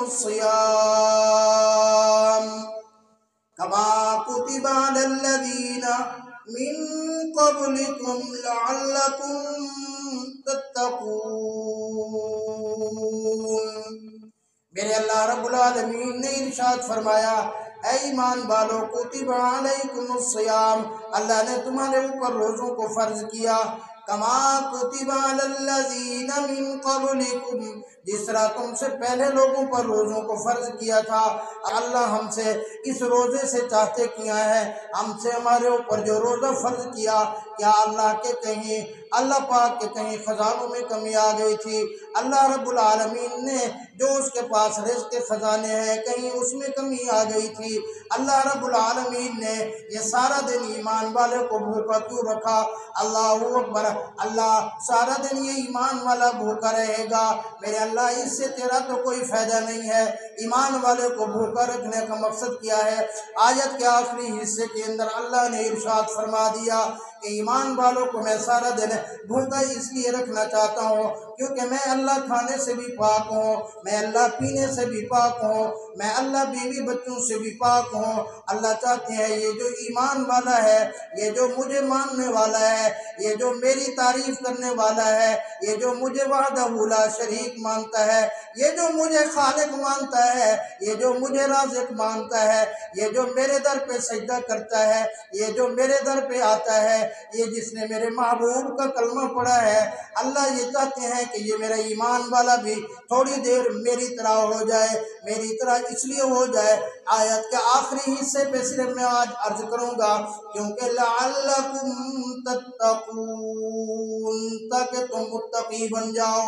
الصيام كما كتب على الذين من قبلكم لعلكم تتقون۔ میرے اللہ رب العالمین نے ارشاد فرمایا، اے ایمان والو، کتب علیکم الصیام، اللہ نے تمہارے اوپر روزوں کو فرض کیا، کما کتب علی الذین من قبلکم، جس طرح تم سے پہلے لوگوں پر روزوں کو فرض کیا تھا۔ اللہ ہم سے اس روزے سے چاہتے کیا ہے، ہم سے ہمارے اوپر جو روزہ فرض کیا، کیا اللہ کے کہیں اللہ پاک کے کہیں خزانوں میں کمی آ گئی تھی؟ اللہ رب العالمین نے جو اس کے پاس رزق کے خزانے ہیں کہیں اس میں کمی آ گئی تھی؟ اللہ رب العالمین نے یہ سارا دن ایمان والے کو بھوکا کیوں رکھا؟ اللہ اکبر، اللہ سارا دن یہ ایمان والا بھوکا رہے گا؟ میرے اللہ اس سے تیرا تو کوئی فائدہ نہیں ہے۔ ایمان والے کو بھوکا رکھنے کا مقصد کیا ہے؟ آیت کے آخری حصے کے اندر اللہ نے ارشاد فرما دیا کہ ایمان والوں کو میں سارا دن بھوکا اس لیے رکھنا چاہتا ہوں کیونکہ میں اللہ کھانے سے بھی پاک ہوں، میں اللہ پینے سے بھی پاک ہوں، میں اللہ بیوی بچوں سے بھی پاک ہوں۔ اللہ چاہتے ہیں یہ جو ایمان والا ہے، یہ جو مجھے ماننے والا ہے، یہ جو میری تعریف کرنے والا ہے، یہ جو مجھے وحدہ لا شریک مانتا ہے، یہ جو مجھے خالق مانتا ہے، یہ جو مجھے رازق مانتا ہے، یہ جو میرے در پہ سجدہ کرتا ہے، یہ جو میرے در پہ آتا ہے، یہ جس نے میرے محبوب کا کلمہ پڑھا ہے، اللہ یہ چاہتے ہیں کہ یہ میرا ایمان والا بھی تھوڑی دیر میری طرح ہو جائے، میری طرح اس لیے ہو جائے۔ آیت کے آخری حصے پہ صرف میں آج عرض کروں گا کیونکہ لعلکم تتقون، تاکہ تم متقی بن جاؤ،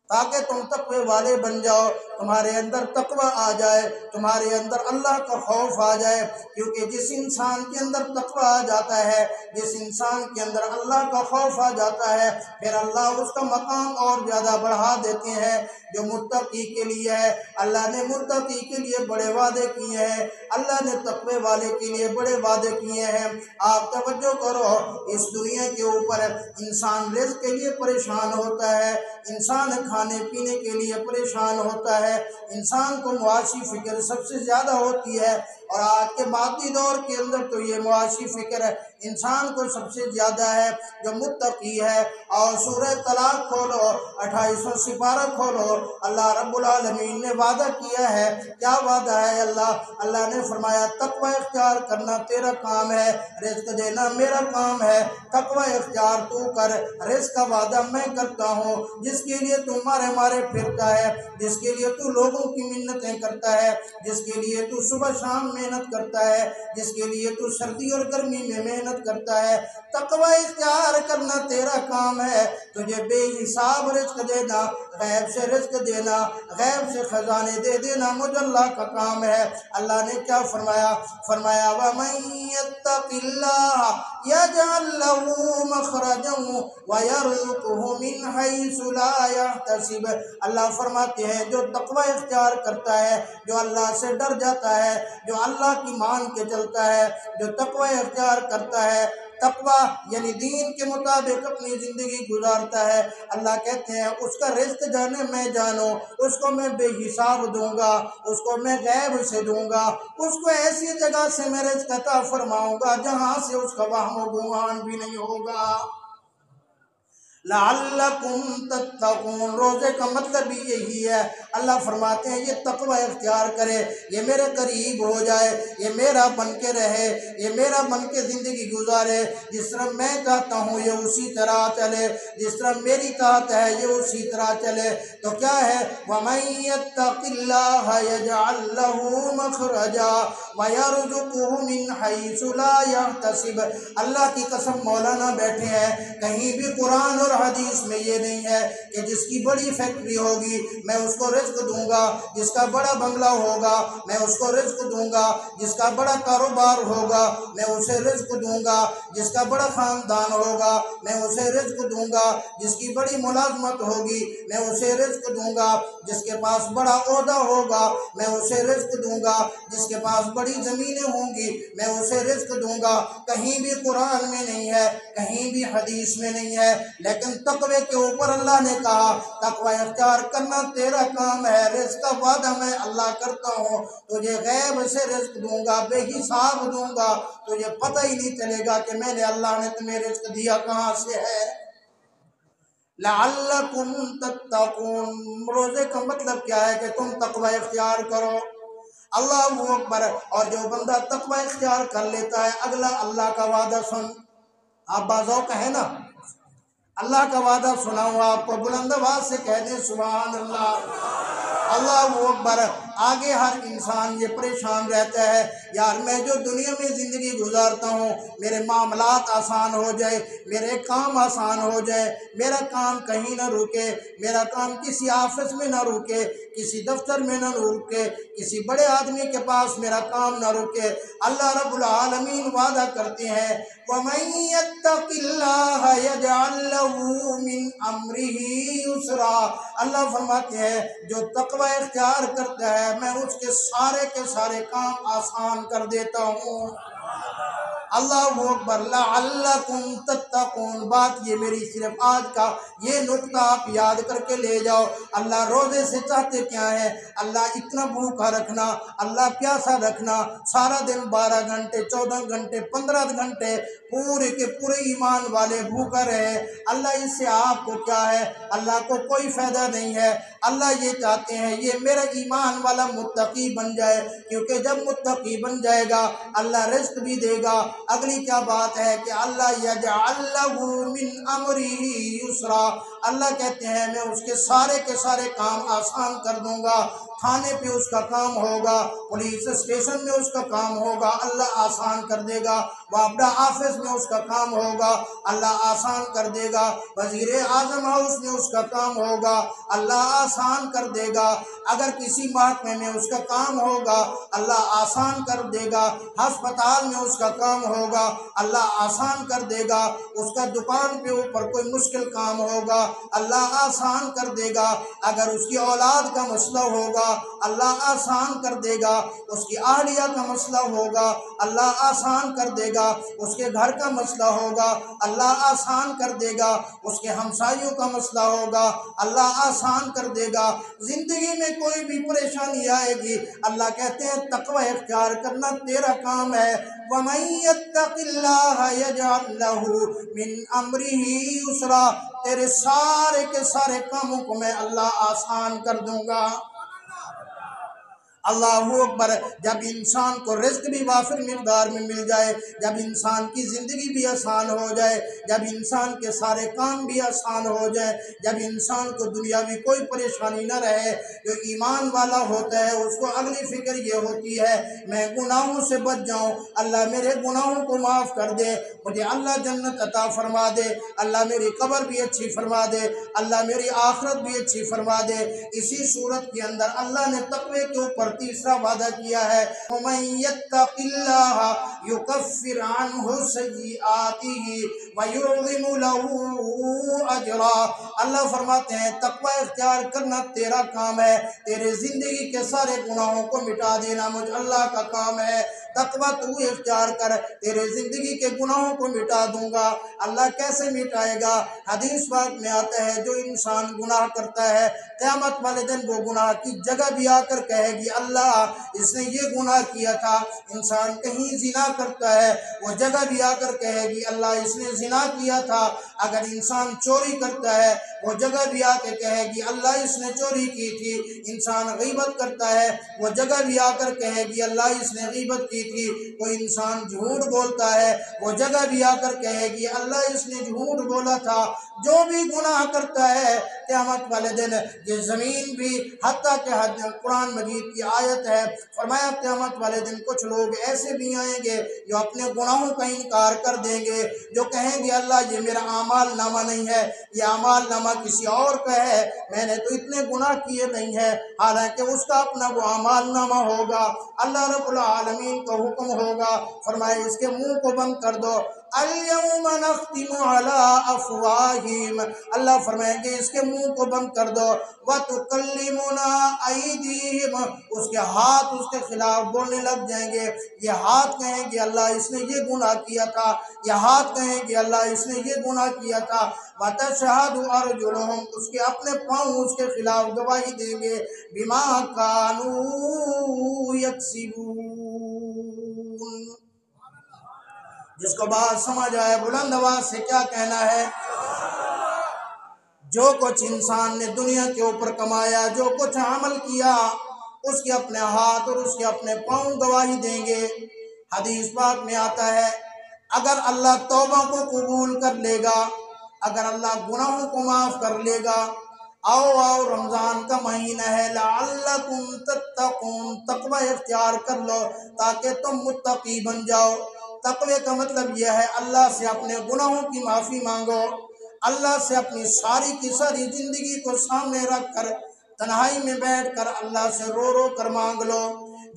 تاکہ تم تقوی والے بن جاؤ، تمہارے اندر تقوی آ جائے، تمہارے اندر اللہ کا خوف آ جائے، کیونکہ جس انسان کے اندر تقوی آ جاتا ہے، جس انسان کے اندر اللہ کا خوف آ جاتا ہے، پھر اللہ اس کا مقام اور زیادہ بڑھا دیتے ہیں۔ جو متقی کے لیے ہے، اللہ نے متقی کے لیے بڑے وعدے کیے ہیں، اللہ نے تقوی والے کے لیے بڑے وعدے کیے ہیں۔ آپ توجہ کرو، اس دنیا کے اوپر انسان رزق کے لیے پریشان ہوتا ہے، انسان کھانے پینے کے لیے پریشان ہوتا ہے، انسان کو معاشی فکر سب سے زیادہ ہوتی ہے، اور آج کے مادی دور کے اندر تو یہ معاشی فکر انسان کو سب سے زیادہ ہے۔ جو متقی ہے، اور سورہ طلاق کھولو، 28واں سپارہ کھولو، اللہ رب العالمین نے وعدہ کیا ہے۔ کیا وعدہ ہے؟ اللہ نے فرمایا تقوی اختیار کرنا تیرا کام ہے، رزق دینا میرا کام ہے، تقوی اختیار تو کر، رزق کا وعدہ میں کرتا ہوں۔ جس کے لیے تو مارے پھرتا ہے، جس کے لیے تو لوگوں کی منتیں کرتا ہے، جس کے لیے تو صبح شام محنت کرتا ہے، جس کے لیے تو سردی اور گرمی میں محنت کرتا ہے، تقوی اختیار کرنا تیرا کام ہے۔ تجھے بے حساب رزق دینا، غیب سے رزق دینا، غیب سے خزانے دے دینا مجھ اللہ کا کام ہے۔ اللہ نے کیا فرمایا؟ فرمایا وَمَن يَتَّقِ اللَّهَ يَجْعَل لَّهُ مَخْرَجًا وَيَرْزُقْهُ مِنْ حَيْثُ لَا يَحْتَسِبُ۔ اللہ فرماتے ہیں جو تقوی اختیار کرتا ہے، جو اللہ سے ڈر جاتا ہے، جو اللہ کی مان کے چلتا ہے، جو تقوی اختیار کرتا ہے، تقوی یعنی دین کے مطابق اپنی زندگی گزارتا ہے، اللہ کہتے ہیں اس کا رزق جانے میں جانو، اس کو میں بے حساب دوں گا، اس کو میں غیب سے دوں گا، اس کو ایسی جگہ سے میں رزق عطا فرماؤں گا جہاں سے اس کا وہم و گمان بھی نہیں ہوگا۔ لعلکم تتقون، روزے کا مطلب بھی یہی ہے۔ اللہ فرماتے ہیں یہ تقوی اختیار کرے، یہ میرے قریب ہو جائے، یہ میرا بن کے رہے، یہ میرا بن کے زندگی گزارے، جس طرح میں چاہتا ہوں یہ اسی طرح چلے، جس طرح میری طاقت ہے یہ اسی طرح چلے۔ تو کیا ہے؟ وَمَن يَتَّقِ اللَّهَ يَجْعَل لَّهُ مَخْرَجًا وَيَرْزُقْهُ مِنْ حَيْثُ لَا يَحْتَسِبُ۔ اللہ کی قسم مولانا بیٹھے ہیں، کہیں بھی قرآن اور حدیث میں یہ نہیں ہے کہ جس کی بڑی فیکٹری ہوگی میں اس کو رزق دوں گا، جس کا بڑا بنگلہ ہوگا میں اس کو رزق دوں گا، جس کا بڑا کاروبار ہوگا میں اسے رزق دوں گا، جس کا بڑا خاندان ہوگا میں اسے رزق دوں گا، جس کی بڑی ملازمت ہوگی میں اسے رزق دوں گا، جس کے پاس بڑا عہدہ ہوگا میں اسے رزق دوں گا، جس کے پاس بڑی زمینیں ہوں گی میں اسے رزق دوں گا۔ کہیں بھی قرآن میں نہیں ہے، کہیں بھی حدیث میں نہیں ہے، لیکن لیکن تقوی کے اوپر اللہ نے کہا تقوی اختیار کرنا تیرا کام ہے، رزق کا وعدہ میں اللہ کرتا ہوں، تجھے غیب سے رزق دوں گا، بے حساب دوں گا، تجھے پتہ ہی نہیں چلے گا کہ میں نے اللہ نے تمہیں رزق دیا کہاں سے ہے۔ لعلکم تتقون، روزے کا مطلب کیا ہے کہ تم تقوی اختیار کرو۔ اللہ اکبر۔ اور جو بندہ تقوی اختیار کر لیتا ہے، اگلا اللہ کا وعدہ سن، آپ بازوق ہے نا، اللہ کا وعدہ سناؤں آپ کو، بلند آواز سے کہہ دیں سبحان اللہ۔ اللہ اکبر۔ آگے ہر انسان یہ پریشان رہتا ہے، یار میں جو دنیا میں زندگی گزارتا ہوں میرے معاملات آسان ہو جائے، میرے کام آسان ہو جائے، میرا کام کہیں نہ رکے، میرا کام کسی آفس میں نہ رکے، کسی دفتر میں نہ رکے، کسی بڑے آدمی کے پاس میرا کام نہ رکے۔ اللہ رب العالمین وعدہ کرتے ہیں وَمَن يَتَّقِ اللَّهَ يَجْعَل لَّهُ مِنْ أَمْرِهِ يُسْرًا، اللہ فرماتے ہیں جو تقوی اختیار کرتا ہے میں اس کے سارے کام آسان کر دیتا ہوں۔ اللہ اکبر۔ لعلکم تتقون، بات یہ میری صرف آج کا یہ نقطہ آپ یاد کر کے لے جاؤ۔ اللہ روزے سے چاہتے کیا ہے؟ اللہ اتنا بھوکا رکھنا، اللہ پیاسا رکھنا، سارا دن 12 گھنٹے 14 گھنٹے 15 گھنٹے پورے کے پورے ایمان والے بھوکا رہے۔ اللہ اس سے آپ کو کیا ہے؟ اللہ کو کوئی فائدہ نہیں ہے۔ اللہ یہ چاہتے ہیں یہ میرا ایمان والا متقی بن جائے، کیونکہ جب متقی بن جائے گا اللہ رزق بھی دے گا۔ اگلی کیا بات ہے کہ اللہ یجعل لہ من امرہ یسرا، اللہ کہتے ہیں میں اس کے سارے کام آسان کر دوں گا۔ تھانے پہ اس کا کام ہوگا، پولیس اسٹیشن میں اس کا کام ہوگا، اللہ آسان کر دے گا۔ وابڈا آفس میں اس کا کام ہوگا، اللہ آسان کر دے گا۔ وزیر اعظم ہاؤس میں اس کا کام ہوگا، اللہ آسان کر دے گا۔ اگر کسی محکمے میں اس کا کام ہوگا اللہ آسان کر دے گا۔ ہسپتال میں اس کا کام ہوگا اللہ آسان کر دے گا۔ اس کا دکان پہ اوپر کوئی مشکل کام ہوگا اللہ آسان کر دے گا۔ اگر اس کی اولاد کا مسئلہ ہوگا اللہ آسان کر دے گا۔ اس کی اہلیہ کا مسئلہ ہوگا اللہ آسان کر دے گا۔ اس کے گھر کا مسئلہ ہوگا اللہ آسان کر دے گا۔ اس کے ہمسایوں کا مسئلہ ہوگا اللہ آسان کر دے گا۔ زندگی میں کوئی بھی پریشانی آئے گی اللہ کہتے ہیں تقوی اختیار کرنا تیرا کام ہے۔ وَمَن يَتَّقِ اللَّهَ يَجْعَل لَّهُ مِنْ أَمْرِهِ يُسْرًا، تیرے سارے کے سارے کاموں کو میں اللہ آسان کر دوں گا۔ اللہ اکبر۔ جب انسان کو رزق بھی وافر مقدار میں مل جائے، جب انسان کی زندگی بھی آسان ہو جائے، جب انسان کے سارے کام بھی آسان ہو جائے، جب انسان کو دنیاوی کوئی پریشانی نہ رہے، جو ایمان والا ہوتا ہے اس کو اگلی فکر یہ ہوتی ہے میں گناہوں سے بچ جاؤں، اللہ میرے گناہوں کو معاف کر دے، مجھے اللہ جنت عطا فرما دے، اللہ میری قبر بھی اچھی فرما دے، اللہ میری آخرت بھی اچھی فرما دے۔ اسی صورت کے اندر اللہ نے تقوی کے اوپر تیسرا وعدہ کیا ہے وَمَن يَتَّقِ اللَّهَ يُكَفِّرْ عَنْهُ سَيِّئَاتِهِ وَيُعْظِمُ لَهُ أَجْرًا، اللہ فرماتے ہیں تقوی اختیار کرنا تیرا کام ہے، تیرے زندگی کے سارے گناہوں کو مٹا دینا مجھ اللہ کا کام ہے۔ تقوی تو اختیار کر، تیرے زندگی کے گناہوں کو مٹا دوں گا۔ اللہ کیسے مٹائے گا؟ حدیث پاک میں آتا ہے جو انسان گناہ کرتا ہے قیامت والے دن وہ گناہ کی جگہ بھی آ کر کہے گی اللہ اس نے یہ گناہ کیا تھا۔ انسان کہیں زنا کرتا ہے وہ جگہ بھی آ کر کہے گی اللہ اس نے زنا کیا تھا۔ اگر انسان چوری کرتا ہے وہ جگہ بھی آ کے کہے گی اللہ اس نے چوری کی تھی۔ انسان غیبت کرتا ہے وہ جگہ بھی آ کر کہے گی اللہ اس نے غیبت کی تھی۔ کوئی انسان جھوٹ بولتا ہے وہ جگہ بھی آ کر کہے گی اللہ اس نے جھوٹ بولا تھا۔ جو بھی گناہ کرتا ہے قیامت والے دن یہ زمین بھی حتیٰ کہ قرآن مجید کی آیت ہے فرمایا قیامت والے دن کچھ لوگ ایسے بھی آئیں گے جو اپنے گناہوں کا انکار کر دیں گے، جو کہیں گے اللہ یہ میرا اعمال نامہ نہیں ہے، یہ اعمال نامہ کسی اور کا ہے، میں نے تو اتنے گناہ کیے نہیں ہیں، حالانکہ اس کا اپنا وہ اعمال نامہ ہوگا۔ اللہ رب العالمین کا حکم ہوگا فرمائے اس کے منہ کو بند کر دو۔ अल-यौम नख्तिमु अला अफ़वाहिहिम, अल्लाह फरमाएंगे इसके मुंह को बंद कर दो। व तुकल्लिमुना अयदीहिम, उसके हाथ उसके खिलाफ बोलने लग जाएंगे। ये हाथ कहेंगे अल्लाह इसने ये गुनाह किया था, ये हाथ कहेंगे अल्लाह इसने ये गुनाह किया था। व तशहदु अर्जुलुहुम, उसके अपने पाँव उसके खिलाफ गवाही देंगे। बिमा कानू यक्सिबून। जिसको बात समझ आए बुलंद आवाज से क्या कहना है। जो कुछ इंसान ने दुनिया के ऊपर कमाया, जो कुछ अमल किया, उसके अपने हाथ और उसके अपने पाँव गवाही देंगे। हदीस पाक में आता है अगर अल्लाह तौबा को कबूल कर लेगा, अगर अल्लाह गुनाहों को माफ़ कर लेगा, आओ रमज़ान का महीना है, लअल्लकुम तत्तकून, तक़वा इख्तियार कर लो ताकि तुम मुत्तकी बन जाओ। तक़वे का मतलब यह है अल्लाह से अपने गुनाहों की माफ़ी मांगो, अल्लाह से अपनी सारी की सारी ज़िंदगी को सामने रख कर तन्हाई में बैठ कर अल्लाह से रो रो कर मांग लो।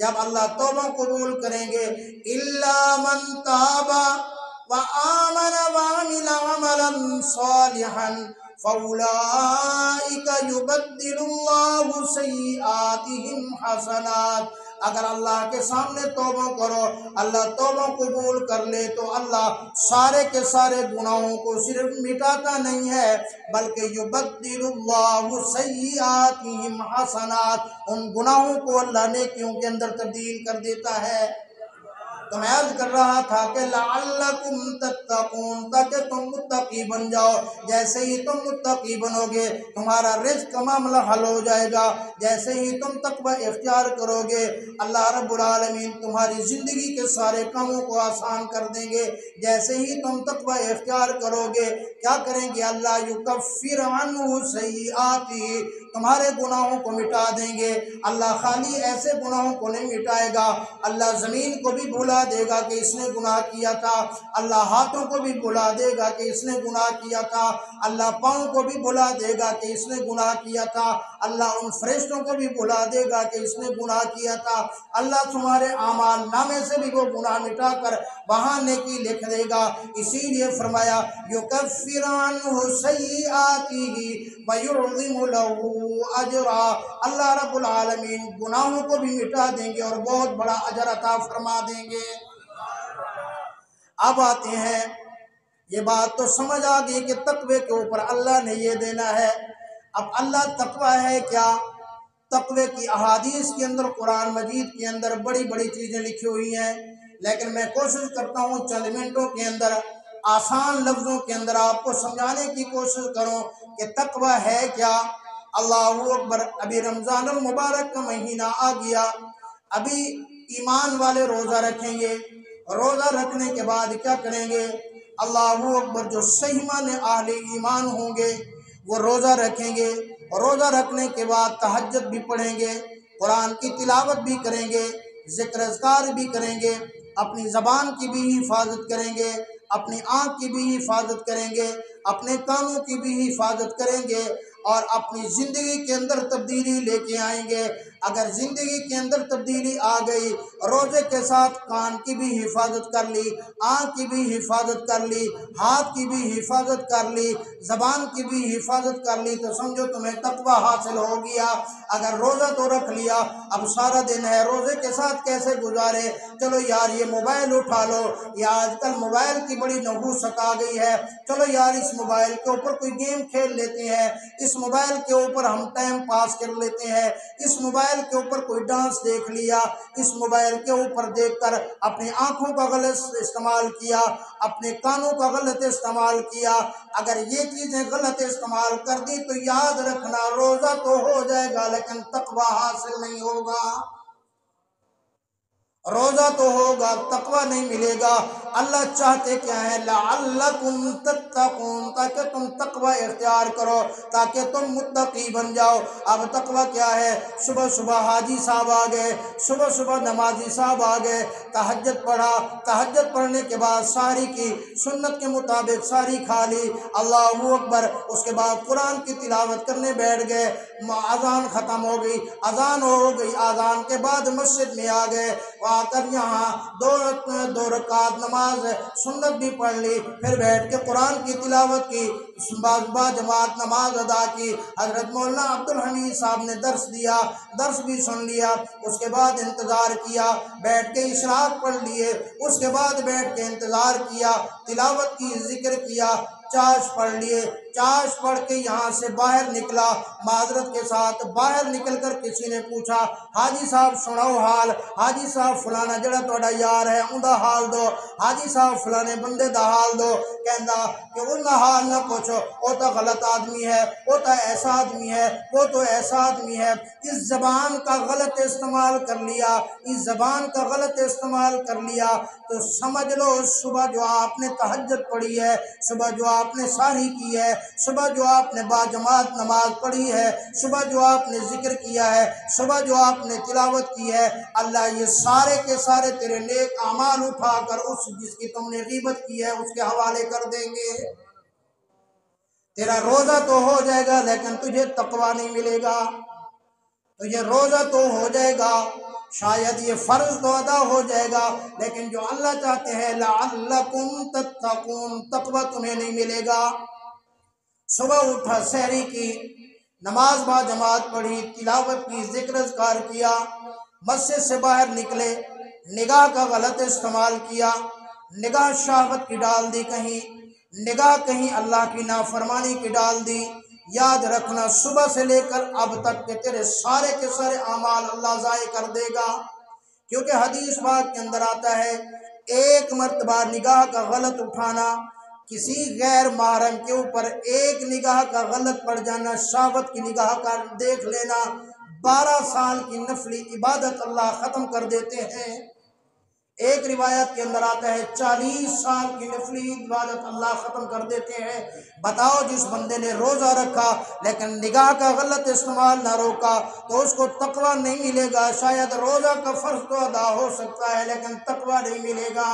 जब अल्लाह तौबा कबूल करेंगे, इल्ला मन ताबा व आमन व अमिल अमलन सालिहन फउलाइका युबद्दिलुल्लाहु सय्यिआतिहिम हसनात। अगर अल्लाह के सामने तौबा करो, अल्लाह तौबा कबूल कर ले तो अल्लाह सारे के सारे गुनाहों को सिर्फ मिटाता नहीं है बल्कि युबद्दिलुल्लाहु सय्यिआतिहिम हसनात, उन गुनाहों को अल्लाह नेकियों के अंदर तब्दील कर देता है। तो मैं अर्ज कर रहा था कि लअल्लकुम तत्तकून, ताकि तुम मुत्तकी बन जाओ। जैसे ही तुम मुत्तकी बनोगे तुम्हारा रिज़्क़ का मामला हल हो जाएगा। जैसे ही तुम तक़वा इख्तियार करोगे अल्लाह रब्बुल आलमीन तुम्हारी ज़िंदगी के सारे कामों को आसान कर देंगे। जैसे ही तुम तक़वा इख्तियार करोगे क्या करेंगे अल्लाह युकफ्फिर अन्हु सय्यिआतिही, तुम्हारे गुनाहों को मिटा देंगे। अल्लाह खाली ऐसे गुनाहों को नहीं मिटाएगा, अल्लाह ज़मीन को भी भुला देगा कि इसने गुनाह किया था, अल्लाह हाथों को भी भुला देगा कि इसने गुनाह किया था, अल्लाह पाँव को भी भुला देगा कि इसने गुनाह किया था, अल्लाह उन फरिश्तों को भी भुला देगा कि इसने गुनाह किया था। अल्लाह तुम्हारे आमाल नामे से भी वो गुनाह मिटा कर वहाँ नेकी लिख देगा। इसीलिए फरमाया युकफ्फिर अन्हु सय्यिआतिही व युअज़िमु लहू अजरा, अल्लाह रब्बुल आलमीन गुनाहों को भी मिटा देंगे और बहुत बड़ा अजर अता फरमा देंगे। अब आते हैं, ये बात तो समझ आ गई कि तक़वे के ऊपर अल्लाह ने ये देना है। अब अल्लाह तक़वा है क्या? तक़वे की अहादीस के अंदर, कुरान मजीद के अंदर बड़ी बड़ी चीज़ें लिखी हुई हैं, लेकिन मैं कोशिश करता हूँ चंद मिनटों के अंदर आसान लफ्ज़ों के अंदर आपको समझाने की कोशिश करूँ कि तक़वा है क्या। अल्लाहु अकबर। अभी रमज़ान मुबारक का महीना आ गया, अभी ईमान वाले रोज़ा रखेंगे, रोज़ा रखने के बाद क्या करेंगे, अल्लाहु अकबर, जो सही माने आहले ईमान होंगे वो रोज़ा रखेंगे, रोज़ा रखने के बाद तहज्जुद भी पढ़ेंगे, कुरान की तिलावत भी करेंगे, ज़िक्र अज़कार भी करेंगे, अपनी ज़बान की भी हिफाजत करेंगे, अपनी आँख की भी हिफाजत करेंगे, अपने कानों की भी हिफाजत करेंगे और अपनी ज़िंदगी के अंदर तब्दीली लेके आएंगे। अगर ज़िंदगी के अंदर तब्दीली आ गई, रोज़े के साथ कान की भी हिफाजत कर ली, आँख की भी हिफाजत कर ली, हाथ की भी हिफाजत कर ली, ज़बान की भी हिफाजत कर ली, तो समझो तुम्हें तक़वा हासिल हो गया। अगर रोज़ा तो रख लिया, अब सारा दिन है, रोज़े के साथ कैसे गुजारे, चलो यार ये मोबाइल उठा लो, या आजकल मोबाइल की बड़ी नहूसत आ गई है, चलो यार इस मोबाइल के ऊपर कोई गेम खेल लेते हैं, इस मोबाइल के ऊपर हम टाइम पास कर लेते हैं, इस मोबाइल के ऊपर कोई डांस देख लिया, इस मोबाइल के ऊपर देखकर अपनी आंखों का गलत इस्तेमाल किया, अपने कानों का गलत इस्तेमाल किया। अगर ये चीज़ें गलत इस्तेमाल कर दी तो याद रखना रोज़ा तो हो जाएगा लेकिन तक़वा हासिल नहीं होगा। रोज़ा तो होगा, तक़वा नहीं मिलेगा। अल्लाह चाहते क्या है, लअल्लकुम तत्तकून, ताकि तुम तक़वा इख्तियार करो, ताकि तुम मुत्तकी बन जाओ। अब तक़वा क्या है, सुबह सुबह हाजी साहब आ गए, सुबह सुबह नमाजी साहब आ गए, तहज्जुद पढ़ा, तहज्जुद पढ़ने के बाद सारी की सुन्नत के मुताबिक सारी खा ली, अल्लाहु अकबर, उसके बाद कुरान की तिलावत करने बैठ गए, अज़ान ख़त्म हो गई, अज़ान हो गई, अज़ान के बाद मस्जिद में आ गए, आकर यहाँ दो रकात नमाज नमाज सुन्नत भी पढ़ ली, फिर बैठ के कुरान की तिलावत की, बाजमात नमाज अदा की। हज़रत मौलाना अब्दुल हमीद साहब ने दर्स दिया, दर्स भी सुन लिया। उसके बाद इंतज़ार किया, बैठ के इशराक पढ़ लिए। उसके बाद बैठ के इंतज़ार किया, तिलावत की, जिक्र किया, चाश पढ़ लिए। चाश पढ़ के यहाँ से बाहर निकला, माजरत के साथ बाहर निकल कर किसी ने पूछा, हाजी साहब सुनाओ हाल, हाजी साहब फलाना जड़ा तोड़ा यार है उनका हाल दो, हाजी साहब फलाने बंदे का हाल दो। कहता कि उनका हाल ना पूछो, वो तो गलत आदमी है, वो तो ऐसा आदमी है, वो तो ऐसा आदमी है। इस ज़बान का गलत इस्तेमाल कर लिया, इस ज़बान का गलत इस्तेमाल कर लिया तो समझ लो सुबह जो आपने तहज्जुद पढ़ी है, सुबह जो आपने सारी की है, सुबह जो आपने बाजमात नमाज पढ़ी है, सुबह जो आपने जिक्र किया है, सुबह जो आपने तिलावत की है, अल्लाह ये सारे के सारे तेरे नेक अमाल उठाकर उस जिसकी तुमने गीबत की है उसके हवाले कर देंगे। तेरा रोज़ा तो हो जाएगा लेकिन तुझे तकवा नहीं मिलेगा। तुझे रोज़ा तो हो जाएगा, शायद ये फ़र्ज तो अदा हो जाएगा, लेकिन जो अल्लाह चाहते हैं लअल्लकुम तत्तकून, तकवा तुम्हें नहीं मिलेगा। सुबह उठा, सहरी की, नमाज बा जमात पढ़ी, तिलावत की, जिक्र अज़कार किया, मस्जिद से बाहर निकले, निगाह का गलत इस्तेमाल किया, निगाह शहवत की डाल दी कहीं, निगाह कहीं अल्लाह की नाफरमानी की डाल दी। याद रखना सुबह से लेकर अब तक के तेरे सारे के सारे अमाल अल्लाह ज़ाय कर देगा। क्योंकि हदीस पाक के अंदर आता है एक मर्तबा निगाह का गलत उठाना, किसी गैर महरम के ऊपर एक निगाह का गलत पड़ जाना, शहवत की निगाह का देख लेना, 12 साल की नफली इबादत अल्लाह ख़त्म कर देते हैं। एक रिवायत के अंदर आता है 40 साल की नफली इबादत अल्लाह ख़त्म कर देते हैं। बताओ जिस बंदे ने रोज़ा रखा लेकिन निगाह का गलत इस्तेमाल ना रोका तो उसको तकवा नहीं मिलेगा। शायद रोज़ा का फ़र्ज तो अदा हो सकता है लेकिन तकवा नहीं मिलेगा।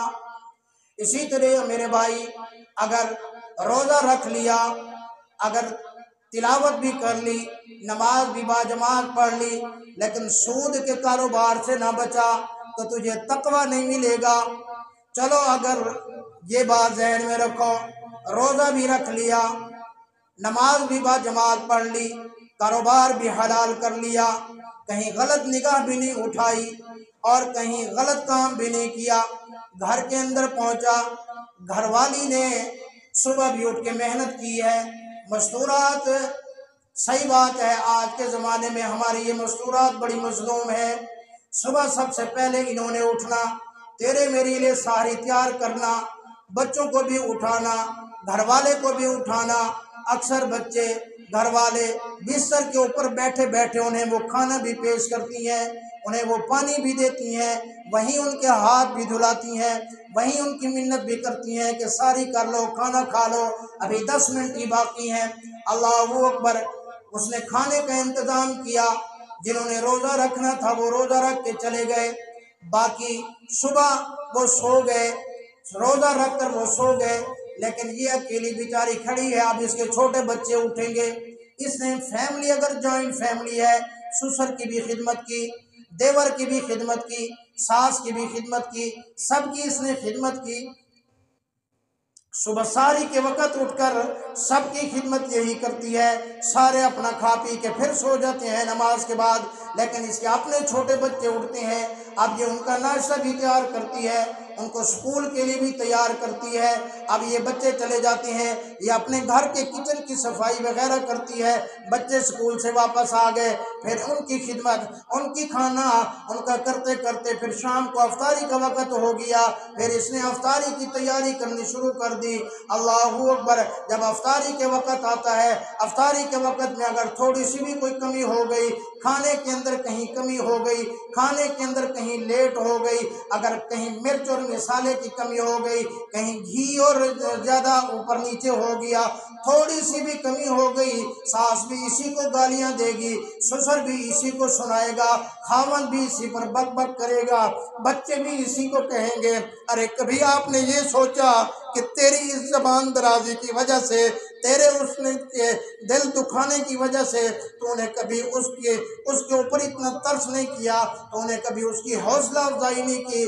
इसी तरह मेरे भाई, अगर रोज़ा रख लिया, अगर तिलावत भी कर ली, नमाज भी बाजमात पढ़ ली, लेकिन सूद के कारोबार से ना बचा तो तुझे तकवा नहीं मिलेगा। चलो अगर ये बात ज़हन में रखो, रोज़ा भी रख लिया, नमाज भी बाजमात पढ़ ली, कारोबार भी हलाल कर लिया, कहीं गलत निगाह भी नहीं उठाई और कहीं गलत काम भी नहीं किया, घर के अंदर पहुंचा, घरवाली ने सुबह भी उठ के मेहनत की है, मस्तूरात, सही बात है आज के ज़माने में हमारी ये मस्तूरात बड़ी मज़लूम है। सुबह सबसे पहले इन्होंने उठना, तेरे मेरे लिए सारी तैयार करना, बच्चों को भी उठाना, घर वाले को भी उठाना। अक्सर बच्चे घर वाले बिस्तर के ऊपर बैठे बैठे उन्हें वो खाना भी पेश करती हैं, उन्हें वो पानी भी देती हैं, वहीं उनके हाथ भी धुलाती हैं, वहीं उनकी मिन्नत भी करती हैं कि सारी कर लो, खाना खा लो, अभी 10 मिनट ही बाकी हैं। अल्लाहू अकबर। उसने खाने का इंतज़ाम किया, जिन्होंने रोज़ा रखना था वो रोज़ा रख के चले गए, बाकी सुबह वो सो गए, रोज़ा रख कर वो सो गए, लेकिन ये अकेली बेचारी खड़ी है। अब इसके छोटे बच्चे उठेंगे। इसने फैमिली, अगर जॉइंट फैमिली है, ससुर की भी खिदमत की, देवर की भी खिदमत की, सास की भी खिदमत की, सबकी इसने खिदमत की। सुबह सारी के वक़्त उठकर सबकी खिदमत यही करती है। सारे अपना खा पी के फिर सो जाते हैं नमाज के बाद, लेकिन इसके अपने छोटे बच्चे उठते हैं। अब ये उनका नाश्ता भी तैयार करती है, उनको स्कूल के लिए भी तैयार करती है। अब ये बच्चे चले जाते हैं, ये अपने घर के किचन की सफाई वगैरह करती है। बच्चे स्कूल से वापस आ गए, फिर उनकी खिदमत, उनकी खाना उनका करते करते फिर शाम को अफ्तारी का वक़्त हो गया। फिर इसने अफ्तारी की तैयारी करनी शुरू कर दी। अल्लाहू अकबर। जब अफ्तारी के वक़्त आता है, अफ्तारी के वक़्त में अगर थोड़ी सी भी कोई कमी हो गई, खाने के अंदर कहीं कमी हो गई, खाने के अंदर कहीं लेट हो गई, अगर कहीं मिर्च और मसाले की कमी हो गई, कहीं घी और ज़्यादा ऊपर नीचे हो गया, थोड़ी सी भी कमी हो गई, सास भी इसी को गालियां देगी, ससुर भी इसी को सुनाएगा, खावन भी इसी पर बक बक करेगा, बच्चे भी इसी को कहेंगे। अरे कभी आपने ये सोचा कि तेरी इस ज़बान दराजी की वजह से तेरे उसने दिल दुखाने की वजह से तूने कभी उसके ऊपर इतना तरस नहीं किया, तूने कभी उसकी हौसला अफजाई नहीं की।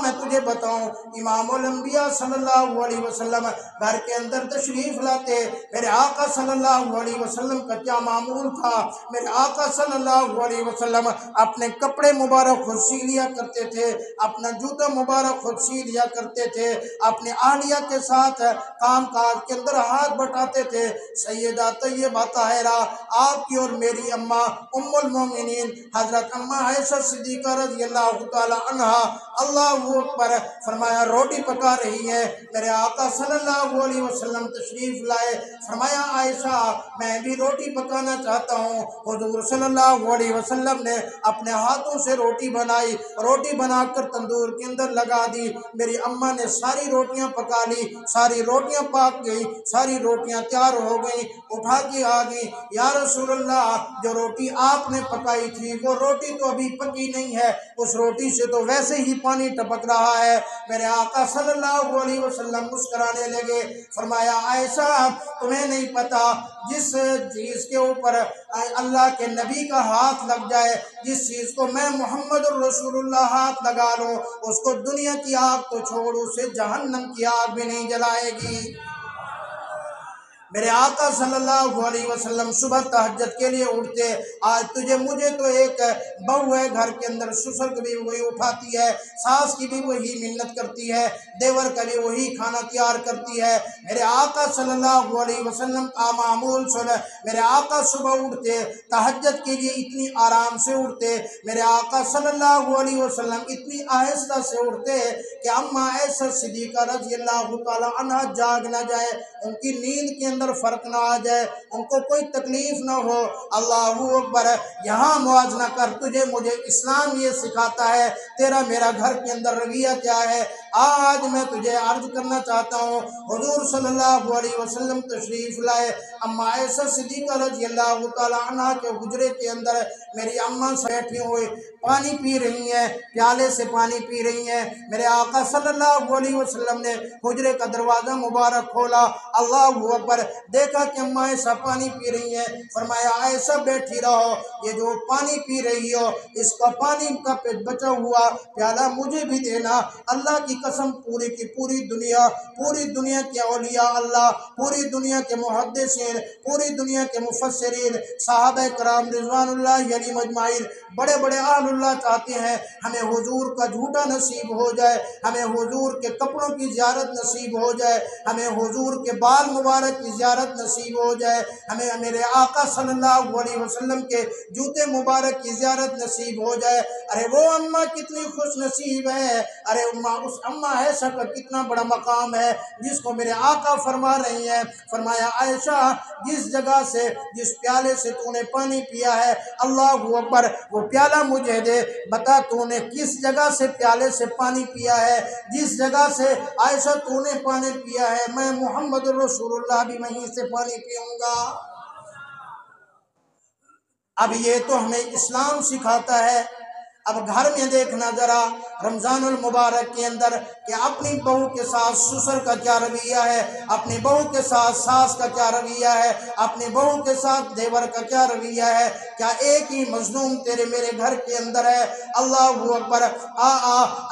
मैं तुझे बताऊं, इमामुल अंबिया सल्लल्लाहु अलैहि वसल्लम घर के अंदर तशरीफ लाते, मेरे आका सल्लल्लाहु अलैहि वसल्लम का क्या मामूल था। मेरे आका सल्लल्लाहु अलैहि वसल्लम अपने कपड़े मुबारक खुद सी लिया करते थे, अपना जूता मुबारक खुद सी लिया करते थे, अपने आलिया के साथ काम काज के अंदर हाथ बटाते थे। सैयदा तैयबा ताहिरा आपकी और मेरी अम्मा उम्मुल मोमिनीन हजरत अम्मा आयशा सिद्दीका रज़ियल्लाहु ताला अन्हा, अल्लाहु अकबर, फरमाया रोटी पका रही है, मेरे आका सल्लल्लाहु अलैहि वसल्लम तशरीफ लाए, फरमाया आयशा मैं भी रोटी पकाना चाहता हूँ। हुजूर सल्लल्लाहु अलैहि वसल्लम ने अपने हाथों से रोटी बनाई, रोटी बनाकर तंदूर के अंदर लगा दी। मेरी अम्मा ने सारी रोटियां पका ली, सारी रोटियां पक गई, सारी रोटियां तैयार हो गई, उठा के आ गई। या रसूलल्लाह, जो रोटी आपने पकाई थी वो रोटी तो अभी पकी नहीं है, उस रोटी से तो वैसे ही पानी टपक रहा है। मेरे आका सल्लल्लाहु अलैहि वसल्लम मुस्कुराने लगे, फरमाया आयशा तुम्हें नहीं पता, जिस चीज़ के ऊपर अल्लाह के नबी का हाथ लग जाए, जिस चीज़ को मैं मोहम्मद रसूलुल्लाह हाथ लगा लूँ, उसको दुनिया की आग तो छोड़, उसे जहन्नम की आग भी नहीं जलाएगी। मेरे आका सल्लल्लाहु अलैहि वसल्लम सुबह तहज्जुद के लिए उठते। आज तुझे मुझे तो एक बहू है घर के अंदर, ससुर की भी वही उठाती है, सास की भी वही मिन्नत करती है, देवर का भी वही खाना तैयार करती है। मेरे आका सल्लल्लाहु अलैहि वसल्लम का मामूल सुन, मेरे आका सुबह उठते, तहज्जुद के लिए इतनी आराम से उठते, मेरे आका सल्लल्लाहु अलैहि वसल्लम इतनी आहिस्ता से उठते कि अम्मा आयशा सिद्दीका रज़ियल्लाहु ताला अन्हा जाग ना जाए, उनकी नींद के अंदर फर्क ना आ जाए, उनको कोई तकलीफ ना हो। अल्लाहू अकबर। यहाँ मुआज़ना कर, तुझे मुझे इस्लाम ये सिखाता है तेरा मेरा घर के अंदर रवैया क्या है। आज मैं तुझे अर्ज करना चाहता हूँ, हुजूर सल्लल्लाहु अलैहि वसल्लम तशरीफ लाए, अम्मा आयशा सिद्दीका रज़ियल्लाहु ताला अन्हा के हुजरे के अंदर मेरी अम्मा बैठी हुई पानी पी रही हैं, प्याले से पानी पी रही हैं। मेरे आका सल्लल्लाहु अलैहि वसल्लम ने हुजरे का दरवाज़ा मुबारक खोला, अल्लाहू अकबर, देखा कि अम्मा आयशा पानी पी रही हैं, फरमाया आयशा बैठी रहो, ये जो पानी पी रही हो इसका पानी का बचा हुआ प्याला मुझे भी देना। अल्लाह की कसम, पूरी की पूरी दुनिया के औलिया अल्लाह, पूरी दुनिया के मुहद्दिसीन, पूरी दुनिया के मुफस्सिरीन, सहाबा कराम रिज़वानुल्लाहि अलैहिम अजमाइन, बड़े बड़े आलुल्लाह चाहते हैं हमें हुजूर का झूठा नसीब हो जाए, हमें हुजूर के कपड़ों की ज़ियारत नसीब हो जाए, हमें हुजूर के बाल मुबारक की ज़ियारत नसीब हो जाए, हमें मेरे आका सल्लल्लाहु अलैहि वसल्लम के जूते मुबारक की ज़ियारत नसीब हो जाए। अरे वो अम्मा कितनी खुश नसीब है, अरे उस अम्मा आयशा का कितना बड़ा मकाम है जिसको मेरे आका फरमा रही हैं। फरमाया आयशा, जिस जगह से, जिस प्याले से तूने पानी पिया है, अल्लाहू अकबर, वो प्याला मुझे दे। बता तूने किस जगह से प्याले से पानी पिया है, जिस जगह से आयशा तूने पानी पिया है, मैं मोहम्मद रसूलुल्लाह भी वहीं से पानी पीऊँगा। अब ये तो हमें इस्लाम सिखाता है। अब घर में देखना जरा रमज़ानुल मुबारक के अंदर कि अपनी बहू के साथ ससुर का क्या रवैया है, अपनी बहू के साथ सास का क्या रवैया है, अपनी बहू के साथ देवर का क्या रवैया है। क्या एक ही मजलूम तेरे मेरे घर के अंदर है? अल्लाहू अकबर।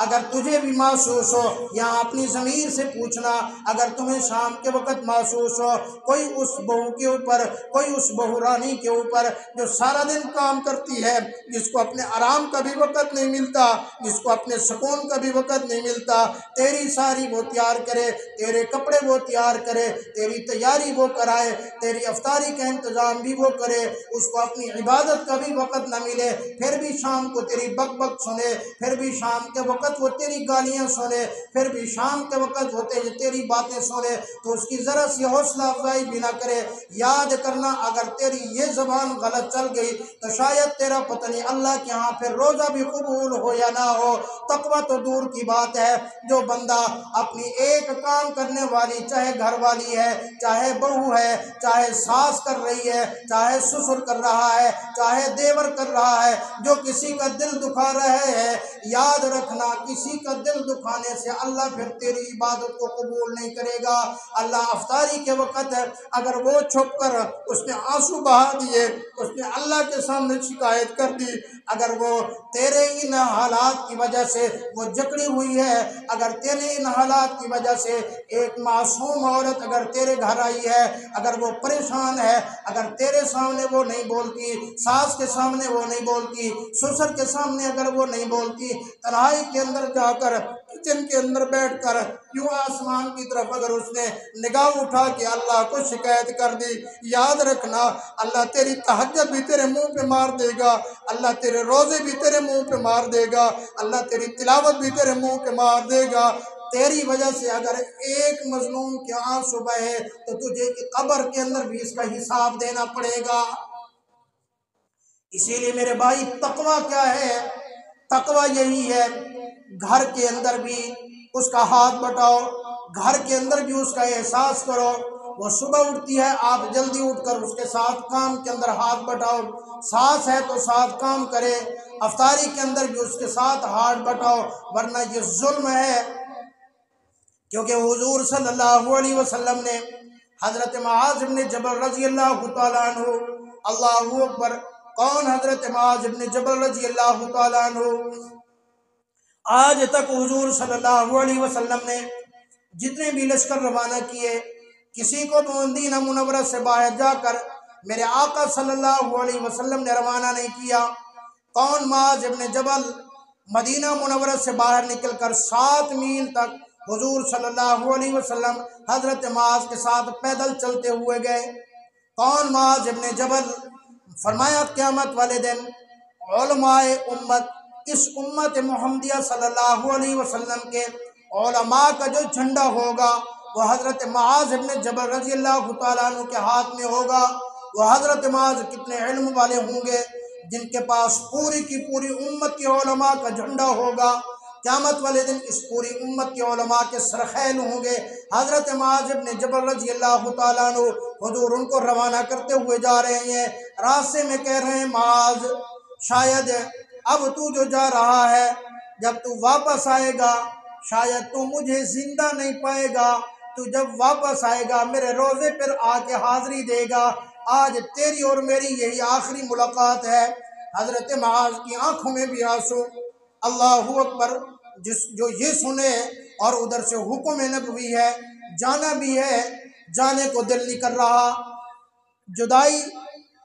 अगर तुझे भी महसूस हो, यहाँ अपनी ज़मीर से पूछना, अगर तुम्हें शाम के वक़्त महसूस हो कोई उस बहू के ऊपर, कोई उस बहू रानी के ऊपर जो सारा दिन काम करती है, जिसको अपने आराम का भी वक़्त नहीं मिलता, जिसको अपने सुकून का भी वक़्त नहीं मिलता, तेरी सारी वो तैयार करे, तेरे कपड़े वो तैयार करे, तेरी तैयारी वो कराए, तेरी अफ्तारी का इंतज़ाम भी वो करे, उसको अपनी इबादत का भी वक़्त ना मिले, फिर भी शाम को तेरी बक बक सुने, फिर भी शाम के वक़्त वो तेरी गालियाँ सुने, फिर भी शाम के वक़्त वो तेरी बातें सुने, तो उसकी ज़रा सी हौसला अफजाई भी ना करे। याद करना, अगर तेरी ये ज़बान गलत चल गई तो शायद तेरा पता नहीं अल्लाह के यहाँ फिर रोज़ा भी कबूल हो या ना हो। तकवा तो दूर की बात है, जो बंदा अपनी एक काम करने वाली, चाहे घर वाली है, चाहे बहू है, चाहे सास कर रही है, चाहे ससुर कर रहा है, चाहे देवर कर रहा है, जो किसी का दिल दुखा रहे हैं, याद रखना किसी का दिल दुखाने से अल्लाह फिर तेरी इबादत को कबूल नहीं करेगा। अल्लाह अफ्तारी के वक़्त अगर वो छुप कर उसने आंसू बहा दिए, उसने अल्लाह के सामने शिकायत कर दी, अगर वो तेरे इन हालात की वजह से वो जकड़ी हुई है, अगर तेरे इन हालात की वजह से एक मासूम औरत अगर तेरे घर आई है, अगर वो परेशान है, अगर तेरे सामने वो नहीं बोलती, सास के सामने वो नहीं बोलती, ससुर के सामने अगर वो नहीं बोलती, तन्हाई के अंदर जाकर किचन के अंदर बैठकर यूं आसमान की तरफ अगर उसने निगाह उठा के अल्लाह को शिकायत कर दी, याद रखना अल्लाह तेरी तहज्जुद भी तेरे मुंह पे मार देगा, अल्लाह तेरे रोज़े भी तेरे मुंह पे मार देगा, अल्लाह तेरी तिलावत भी तेरे मुंह पे मार देगा। तेरी वजह से अगर एक मजलूम के आंसू बहे तो तुझे कब्र के अंदर भी इसका हिसाब देना पड़ेगा। इसीलिए मेरे भाई, तकवा क्या है? तकवा यही है, घर के अंदर भी उसका हाथ बटाओ, घर के अंदर भी उसका एहसास करो। वो सुबह उठती है, आप जल्दी उठकर उसके साथ काम के अंदर हाथ बटाओ, सास है तो साथ काम करे, अफ्तारी के अंदर भी उसके साथ हाथ बटाओ, वरना ये जुल्म है। क्योंकि हुजूर सल्लल्लाहु अलैहि वसल्लम ने हज़रत मुआज़ इब्न जबल रज़ी अल्लाह तआला अन्हु, अल्लाहु अकबर, कौन? हज़रत मुआज़ इब्न जबल रज़ी अल्लाह तआला अन्हु, आज तक हुजूर सल्लल्लाहु अलैहि वसल्लम ने जितने भी लश्कर रवाना किए, किसी को मदीना मुनव्वरा से बाहर जाकर मेरे आका सल्लल्लाहु अलैहि वसल्लम ने रवाना नहीं किया। कौन? मुआज़ इब्न जबल मदीना मुनव्वरा से बाहर निकलकर 7 मील तक हुजूर सल्लल्लाहु अलैहि वसल्लम हज़रत मुआज़ के साथ पैदल चलते हुए गए। कौन? मुआज़ इब्न जबल। फरमाया क़यामत वाले दिन उलमाए उम्मत, इस उम्मत मुहम्मदिया सल्लल्लाहु अलैहि वसल्लम के उलमा का जो झंडा होगा वो हज़रत मुआज़ इब्न जबल रज़ी अल्लाह तआला अन्हु के हाथ में होगा। वो हज़रत मुआज़ कितने इल्म वाले होंगे, जिनके पास पूरी की पूरी उम्मत के उलमा का झंडा होगा। क़यामत वाले दिन इस पूरी उम्मत के उलमा के सरखैल होंगे। हज़रत मुआज़ इब्न जबल रज़ी अल्लाह तआला अन्हु, हुजूर उनको रवाना करते हुए जा रहे हैं, रास्ते में कह रहे हैं, मुआज़, शायद अब तू जो जा रहा है, जब तू वापस आएगा शायद तू मुझे जिंदा नहीं पाएगा, तू जब वापस आएगा मेरे रोज़े पर आके हाज़िरी देगा, आज तेरी और मेरी यही आखिरी मुलाकात है। हज़रत मुआज़ की आंखों में भी आंसू। अल्लाहु अकबर। जो ये सुने और उधर से हुक्म नबवी है, जाना भी है, जाने को दिल नहीं कर रहा, जुदाई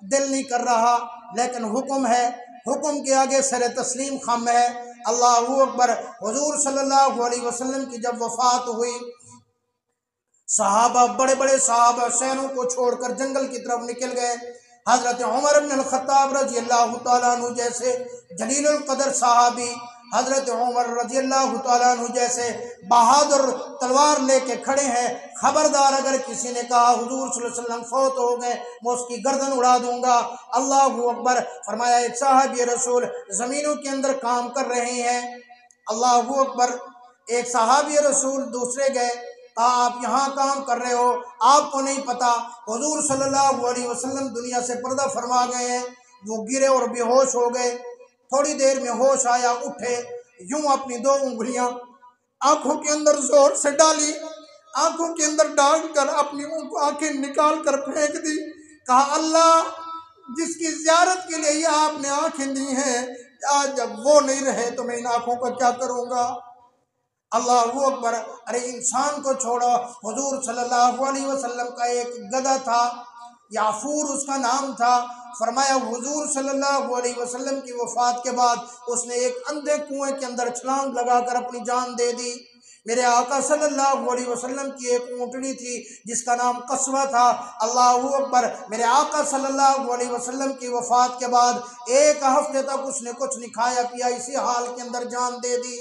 दिल नहीं कर रहा, लेकिन हुक्म है, हुक्म के आगे सर तस्लीम खम है। अल्लाहु अकबर। हुजूर सल्लल्लाहु अलैहि वसल्लम की जब वफ़ात हुई, सहाबा, बड़े बड़े सहाबा शहरों को छोड़कर जंगल की तरफ निकल गए। हज़रत उमर इब्न अल-खत्ताब रज़ी अल्लाह तआला अन्हु जैसे जलीलुल कदर सहाबी, हज़रत उमर रज़ी अल्लाह तआला अन्हु जैसे बहादुर तलवार लेके खड़े हैं। खबरदार, अगर किसी ने कहा हुजूर सल्लल्लाहु अलैहि वसल्लम फौत हो गए, मैं उसकी गर्दन उड़ा दूंगा। अल्लाहु अकबर। फरमाया, एक साहबी रसूल ज़मीनों के अंदर काम कर रहे हैं। अल्लाहु अकबर। एक साहबी रसूल दूसरे गए, कहा आप यहाँ काम कर रहे हो, आपको नहीं पता हुजूर सल्लल्लाहु अलैहि वसल्लम दुनिया से पर्दा फरमा गए हैं। वो गिरे और बेहोश हो गए। थोड़ी देर में होश आया, उठे, यूं अपनी 2 उंगलियां आंखों के अंदर जोर से डाली, आंखों के अंदर डालकर अपनी आंखें निकाल कर फेंक दी। कहा, अल्लाह, जिसकी ज़ियारत के लिए ये आपने आंखें दी हैं, आज जब वो नहीं रहे तो मैं इन आंखों का क्या करूँगा। अल्लाहु अकबर। अरे इंसान को छोड़ो, हुजूर सल्लल्लाहु अलैहि वसल्लम का एक गधा था, याफूर उसका नाम था। फरमाया, हुजूर सल्लल्लाहु अलैहि वसल्लम की वफ़ात के बाद उसने एक अंधे कुएं के अंदर छलांग लगाकर अपनी जान दे दी। मेरे आका सल्लल्लाहु अलैहि वसल्लम की एक ऊँटनी थी जिसका नाम कस्वा था। अल्लाहु अकबर। मेरे आका सल्लल्लाहु अलैहि वसल्लम की वफ़ात के बाद 1 हफ्ते तक उसने कुछ नहीं खाया पिया, इसी हाल के अंदर जान दे दी।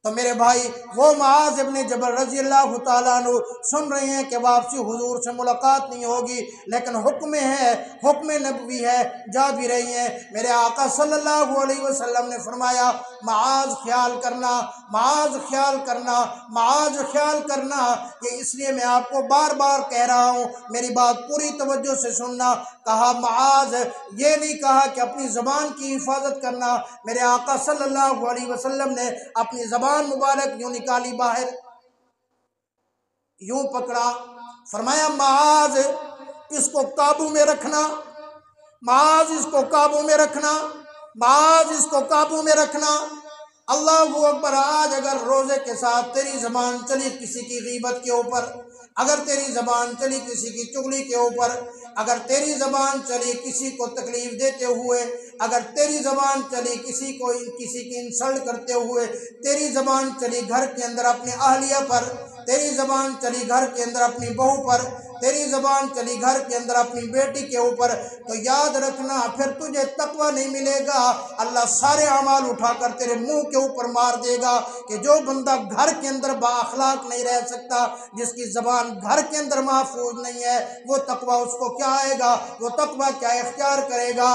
تو میرے بھائی وہ معاذ ابن جبل رضی اللہ تعالیٰ عنہ سن رہے ہیں کہ واپسی حضور سے ملاقات نہیں ہوگی، لیکن حکم ہے، حکم نبوی ہے، جا بھی رہی ہیں۔ میرے آقا صلی اللہ علیہ وسلم نے فرمایا معاذ خیال کرنا، معاذ خیال کرنا، معاذ خیال کرنا۔ یہ اس لیے میں آپ کو بار بار کہہ رہا ہوں، میری بات پوری توجہ سے سننا۔ کہا معاذ، یہ نہیں کہا کہ اپنی زبان کی حفاظت کرنا۔ میرے آقا صلی اللہ علیہ وسلم نے اپنی زبان مبارک یوں نکالی باہر، یوں پکڑا، فرمایا معاذ اس کو قابو میں رکھنا، معاذ اس کو قابو میں رکھنا، معاذ اس کو قابو میں رکھنا۔ اللہ اکبر۔ آج اگر روزے کے ساتھ تیری زبان چلی کسی کی غیبت کے اوپر، اگر تیری زبان چلی کسی کی چغلی کے اوپر، اگر تیری زبان چلی کسی کو تکلیف دیتے ہوئے، اگر تیری زبان چلی کسی کی انسلٹ کرتے ہوئے، تیری زبان چلی گھر کے اندر اپنے اہلیہ پر، تیری زبان چلی گھر کے اندر اپنی بہو پر، تیری زبان چلی گھر کے اندر اپنی بیٹی کے اوپر، تو یاد رکھنا پھر تجھے تقوی نہیں ملے گا۔ اللہ سارے اعمال اٹھا کر تیرے منہ کے اوپر مار دے گا کہ جو بندہ گھر کے اندر با اخلاق نہیں رہ سکتا، جس کی زبان گھر کے اندر محفوظ نہیں ہے، وہ تقوی اس کو کیا آئے گا، وہ تقوی کیا اختیار کرے گا۔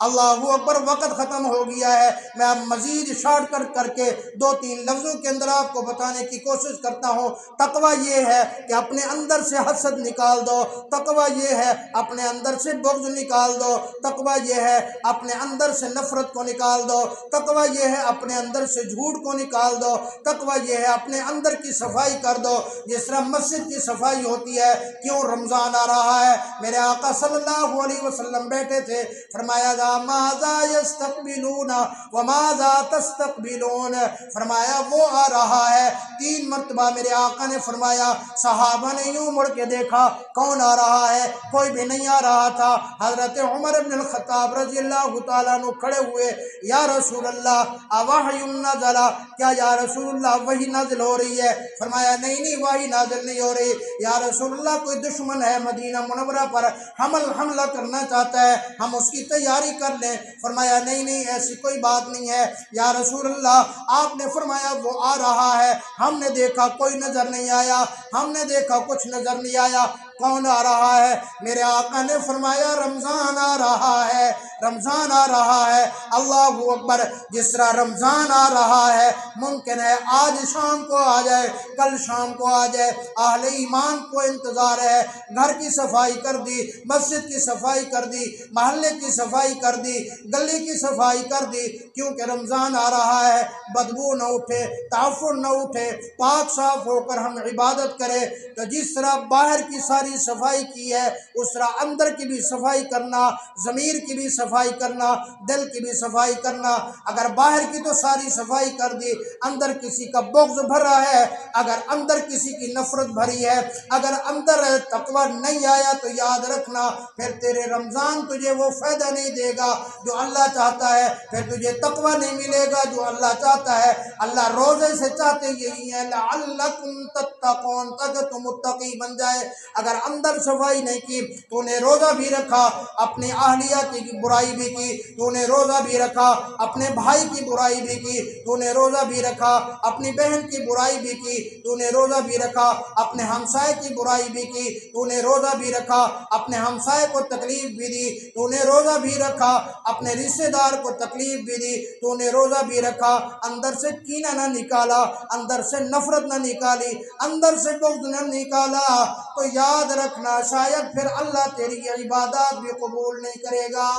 اللہ اکبر۔ وقت ختم ہو گیا ہے، میں اب مزید شارٹ کر کے دو تین لفظوں کے اندر آپ کو بتانے کی کوشش کرتا ہوں۔ تقوی یہ ہے کہ اپنے اندر سے حسد نکال دو، تقوی یہ ہے اپنے اندر سے بغض نکال دو، تقوی یہ ہے اپنے اندر سے نفرت کو نکال دو، تقوی یہ ہے اپنے اندر سے جھوٹ کو نکال دو، تقوی یہ ہے اپنے اندر کی صفائی کر دو، جس طرح مسجد کی صفائی ہوتی ہے۔ کیوں رمضان آ رہا ہے، میرے آقا صلی اللہ علیہ وسلم بیٹھے تھے، فرمایا ماذا یستقبلون وماذا تستقبلون، فرمایا وہ آ رہا ہے۔ تین مرتبہ میرے آقا نے فرمایا، صحابہ نے یوں مڑ کے دیکھا کون آ رہا ہے، کوئی بھی نہیں آ رہا تھا۔ حضرت عمر بن الخطاب رضی اللہ تعالیٰ عنہ کھڑے ہوئے، یا رسول اللہ اوحی نزل، کیا یا رسول اللہ وحی نازل ہو رہی ہے؟ فرمایا نہیں وحی نازل نہیں ہو رہی، یا رسول اللہ کوئی دشمن ہے مدینہ منورہ پر حملہ کرنا چاہتا ہے، ہم اس کی تیاری کر لیں۔ فرمایا نہیں ایسی کوئی بات نہیں ہے یا رسول اللہ۔ آپ نے فرمایا وہ آ رہا ہے، ہم نے دیکھا کوئی نظر نہیں آیا، ہم نے دیکھا کچھ نظر نہیں آیا، کون آ رہا ہے؟ میرے آقا نے فرمایا رمضان آ رہا ہے، رمضان آ رہا ہے۔ اللہ اکبر۔ جس طرح رمضان آ رہا ہے، ممکن ہے آج شام کو آ جائے، کل شام کو آ جائے، اہل ایمان کو انتظار ہے۔ گھر کی صفائی کر دی، مسجد کی صفائی کر دی، محلے کی صفائی کر دی، گلی کی صفائی کر دی، کیونکہ رمضان آ رہا ہے۔ بدبو نہ اٹھے، تعفن نہ اٹھے، پاک صاف ہو کر ہم عبادت کریں۔ تو جس طرح باہر کی ساری صفائی کی ہے، اس طرح اندر کی بھی صفائی کرنا، ضمیر کی بھی صفائی کرنا، دل کی بھی صفائی کرنا۔ اگر باہر کی تو ساری صفائی کر دی، اندر کسی کا بغض بھرا ہے، اگر اندر کسی کی نفرت بھری ہے، اگر اندر تقوی نہیں آیا، تو یاد رکھنا پھر تیرے رمضان تجھے وہ فائدہ نہیں دے گا جو اللہ چاہتا ہے، پھر تجھے تقوی نہیں ملے گا جو اللہ چاہتا ہے۔ اللہ روزے سے چاہتے یہی ہے لعلکم تتقون، تاکہ تم متقی بن جائے۔ اگر اندر صفائی نہیں کی، تو نے روزہ بھی رکھا، اپنی اہلیہ کی برائی بھی کی، تو نے روزہ بھی رکھا، اپنے بھائی کی برائی بھی کی، تو نے روزہ بھی رکھا، اپنی بہن کی برائی بھی کی، تو نے روزہ بھی رکھا، اپنے ہمسائے کی برائی بھی کی، تو نے روزہ بھی رکھا، اپنے ہمسائے کو تکلیف بھی دی، تو نے روزہ بھی رکھا، اپنے رشتہ دار کو تکلیف بھی دی، تو نے روزہ بھی رکھا۔ اندر سے کینہ نہ نکالا، اندر سے نفرت نہ نکالی، اندر سے بغض نہ نکالا، تو یاد رکھنا شاید پھر اللہ تیری عبادات بھی قبول نہیں کرے گا۔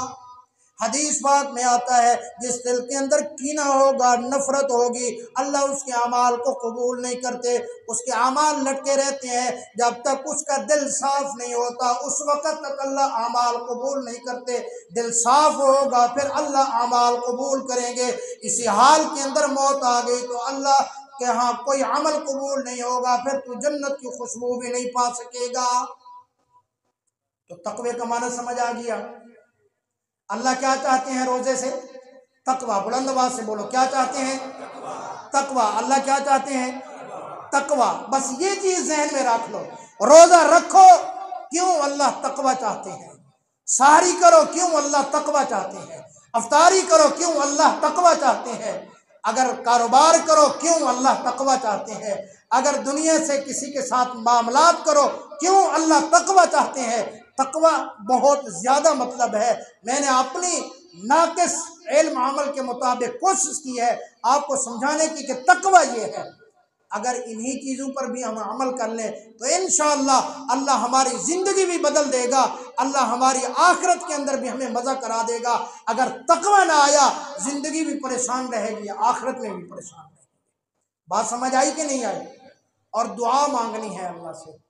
حدیث پاک میں آتا ہے جس دل کے اندر کینہ ہوگا، نفرت ہوگی، اللہ اس کے اعمال کو قبول نہیں کرتے، اس کے اعمال لٹکے رہتے ہیں جب تک اس کا دل صاف نہیں ہوتا، اس وقت تک اللہ اعمال قبول نہیں کرتے۔ دل صاف ہوگا پھر اللہ اعمال قبول کریں گے۔ اسی حال کے اندر موت آ گئی تو اللہ کہ ہاں کوئی عمل قبول نہیں ہوگا، پھر تو جنت کی خوشبو بھی نہیں پا سکے گا۔ تو تقوی کا معنی سمجھ آ گیا۔ اللہ کیا چاہتے ہیں روزے سے؟ تقوی۔ بلند آواز سے بولو، کیا چاہتے ہیں؟ تقوی۔ اللہ کیا چاہتے ہیں؟ تقوی۔ بس یہ چیز ذہن میں رکھ لو، روزہ رکھو کیوں اللہ تقوی چاہتے ہیں، سحری کرو کیوں اللہ تقوی چاہتے ہیں، افطاری کرو کیوں اللہ تقوی چاہتے ہیں۔ اگر کاروبار کرو کیوں اللہ تقوی چاہتے ہیں، اگر دنیا سے کسی کے ساتھ معاملات کرو کیوں اللہ تقوی چاہتے ہیں۔ تقوی بہت زیادہ مطلب ہے۔ میں نے اپنی ناقص علم عمل کے مطابق کوشش کی ہے آپ کو سمجھانے کی کہ تقوی یہ ہے۔ اگر انہی چیزوں پر بھی ہم عمل کر لیں تو انشاءاللہ اللہ ہماری زندگی بھی بدل دے گا، اللہ ہماری آخرت کے اندر بھی ہمیں مزہ کرا دے گا۔ اگر تقوی نہ آیا زندگی بھی پریشان رہے گی، آخرت میں بھی پریشان رہے گی۔ بات سمجھ آئی کہ نہیں آئی؟ اور دعا مانگنی ہے اللہ سے۔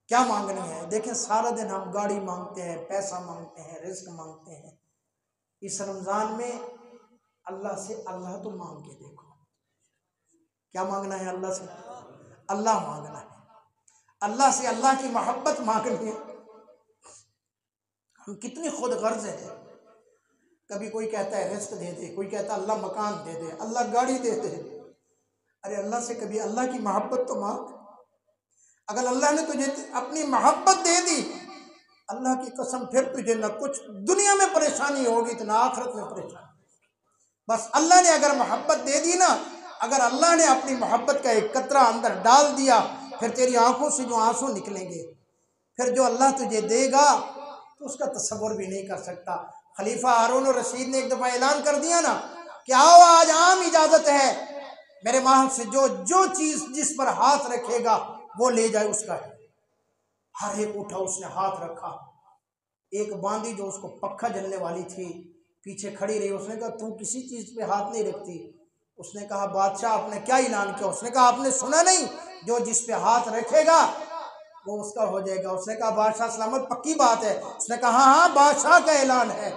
کیا مانگنی ہے؟ دیکھیں سارا دن ہم گاڑی مانگتے ہیں، پیسہ مانگتے ہیں، رزق مانگتے ہیں۔ اس رمضان میں اللہ سے اللہ تو مانگ کے دیکھو۔ کیا مانگنا ہے اللہ سے؟ اللہ مانگنا ہے۔ اللہ سے اللہ کی محبت مانگنی ہے۔ ہم کتنی خود غرض ہیں۔ کبھی کوئی کہتا ہے رزق دے دے، کوئی کہتا ہے اللہ مکان دے دے، اللہ گاڑی دے دے۔ ارے اللہ سے کبھی اللہ کی محبت تو مانگ۔ اگر اللہ نے تجھے اپنی محبت دے دی اللہ کی قسم پھر تجھے نہ کچھ دنیا میں پریشانی ہوگی تو نہ آخرت میں پریشانی۔ بس اللہ نے اگر محبت دے دی نا، اگر اللہ نے اپنی محبت کا ایک قطرہ اندر ڈال دیا پھر تیری آنکھوں سے جو آنسو نکلیں گے، پھر جو اللہ تجھے دے گا تو اس کا تصور بھی نہیں کر سکتا۔ خلیفہ ہارون الرشید نے ایک دفعہ اعلان کر دیا نا کہ آؤ آج عام اجازت ہے، میرے ماہ سے جو چیز جس پر ہاتھ رکھے گا وہ لے جائے اس کا ہے۔ ہر ایک اٹھا، اس نے ہاتھ رکھا۔ ایک باندی جو اس کو پکھا جلنے والی تھی پیچھے کھڑی رہی، اس نے کہا تو کسی چیز پہ ہاتھ نہیں رکھتی؟ اس نے کہا بادشاہ آپ نے کیا اعلان کیا؟ اس نے کہا آپ نے سنا نہیں جو جس پہ ہاتھ رکھے گا وہ اس کا ہو جائے گا۔ اس نے کہا بادشاہ سلامت پکی بات ہے؟ اس نے کہا ہاں بادشاہ کا اعلان ہے۔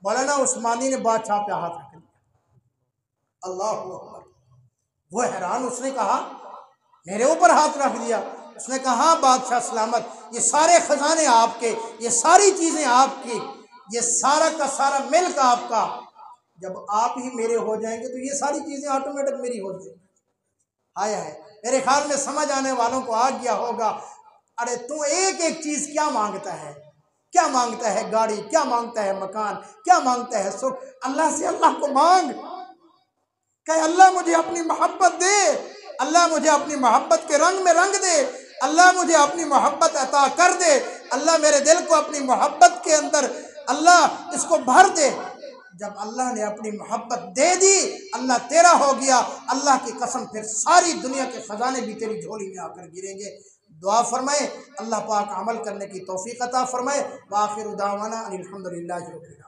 مولانا عثمانی نے بادشاہ پہ ہاتھ رکھ لیا۔ اللہ اکبر، وہ حیران، اس نے کہا میرے اوپر ہاتھ رکھ دیا؟ اس نے کہا ہاں بادشاہ سلامت، یہ سارے خزانے آپ کے، یہ ساری چیزیں آپ کی، یہ سارا کا سارا ملک آپ کا۔ جب آپ ہی میرے ہو جائیں گے تو یہ ساری چیزیں آٹومیٹک میری ہو جائیں گی۔ ہائے ہائے، میرے خیال میں سمجھ آنے والوں کو آ گیا ہوگا۔ ارے تو ایک ایک چیز کیا مانگتا ہے؟ کیا مانگتا ہے؟ گاڑی، کیا مانگتا ہے؟ مکان، کیا مانگتا ہے؟ سکھ۔ اللہ سے اللہ کو مانگ کہ اللہ مجھے اپنی محبت دے، اللہ مجھے اپنی محبت کے رنگ میں رنگ دے، اللہ مجھے اپنی محبت عطا کر دے، اللہ میرے دل کو اپنی محبت کے اندر اللہ اس کو بھر دے۔ جب اللہ نے اپنی محبت دے دی اللہ تیرا ہو گیا، اللہ کی قسم پھر ساری دنیا کے خزانے بھی تیری جھولی میں آ کر گریں گے۔ دعا فرمائے اللہ پاک عمل کرنے کی توفیق عطا فرمائے۔ وآخر دعوانا ان الحمد للہ رب العالمین۔